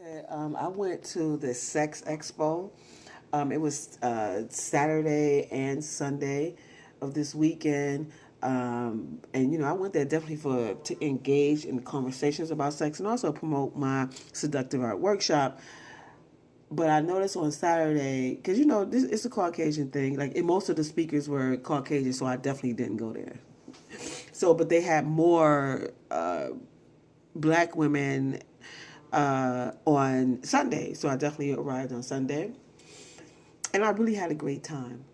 Okay, I went to the Sex Expo. It was Saturday and Sunday of this weekend. And I went there definitely to engage in conversations about sex and also promote my seductive art workshop. But I noticed on Saturday, because this it's a Caucasian thing. Like most of the speakers were Caucasian, so I definitely didn't go there. So, but they had more black women on Sunday, so I definitely arrived on Sunday, and I really had a great time.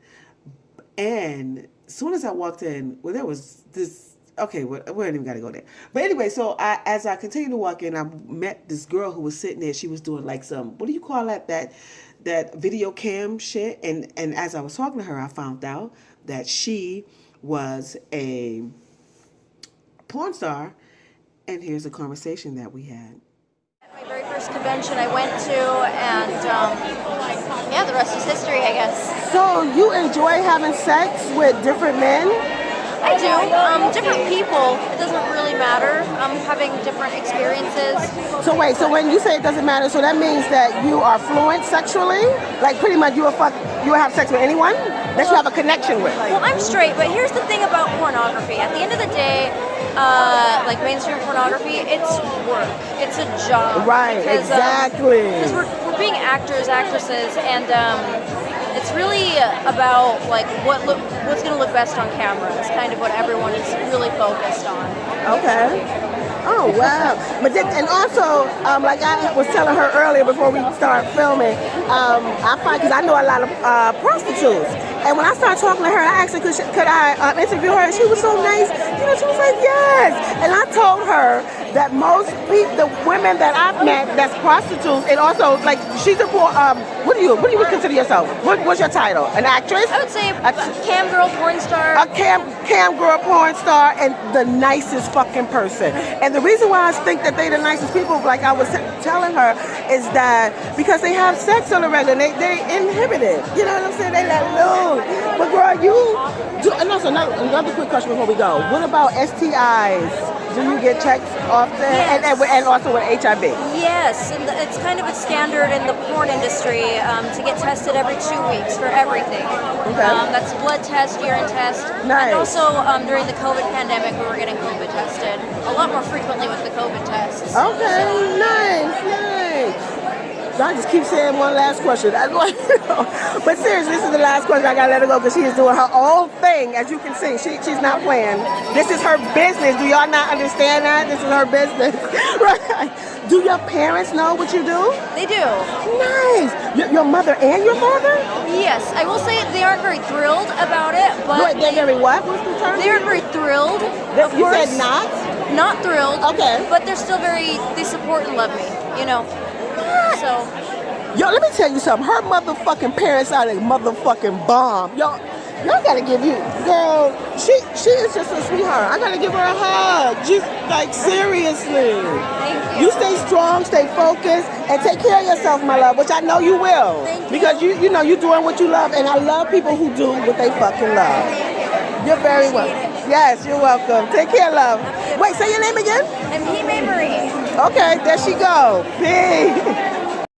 And as soon as I walked in, well, there was this. Okay, we ain't even got to go there. But anyway, so as I continued to walk in, I met this girl who was sitting there. She was doing like some, what do you call that video cam shit. And as I was talking to her, I found out that she was a porn star. And here's a conversation that we had. My very first convention I went to, and yeah, the rest is history, I guess. So you enjoy having sex with different men? I do. Different people. It doesn't really matter. Having different experiences. So wait, so when you say it doesn't matter, so that means that you are fluent sexually? Like pretty much you will have sex with anyone that you have a connection with? Well, I'm straight, but here's the thing about pornography. At the end of the day, like mainstream pornography, it's work. It's a job. Right, exactly. Because we're being actors, actresses, and it's really about like what's going to look best on camera. It's kind of what everyone is really focused on. Okay. Oh wow! But then, and also, like I was telling her earlier before we start filming, I find because I know a lot of prostitutes, and when I started talking to her, I asked her could I interview her, and she was so nice. She was like yes, and I told her that most the women that I've met that's prostitutes, and also like she's a what do you consider yourself? What's your title? An actress? I would say a cam girl, porn star. A cam girl, porn star, and the nicest fucking person. And the reason why I think that they the nicest people, like I was telling her, is that because they have sex on the regular, they inhibited. You know what I'm saying? They let loose. But girl, you do. And also another quick question before we go. What about STIs? Do you get checked often? Yes. And also with HIV? Yes, and it's kind of a standard in the porn industry to get tested every 2 weeks for everything. Okay. That's blood test, urine test. Nice. And also during the COVID pandemic, we were getting COVID tested a lot more frequently with the COVID tests. Okay, nice. I just keep saying one last question. But seriously, this is the last question. I gotta let her go because she is doing her own thing. As you can see, she's not playing. This is her business. Do y'all not understand that? This is her business. Right? Do your parents know what you do? They do. Nice. Your mother and your father? Yes. I will say they aren't very thrilled about it, but Wait, they're very what? What's the term? they aren't very thrilled. You said not? Not thrilled. Okay. But they're still they support and love me. So. Yo, let me tell you something. Her motherfucking parents are a motherfucking bomb. Y'all gotta give you, girl. She is just a sweetheart. I gotta give her a hug. Just like seriously. Thank You stay strong, stay focused, and take care of yourself, my love. Which I know you will. Thank you. Because you're doing what you love, and I love people who do what they fucking love. You're very welcome. Yes, you're welcome. Take care, love. Wait, say your name again. And Marie. Okay, there she go. Peace.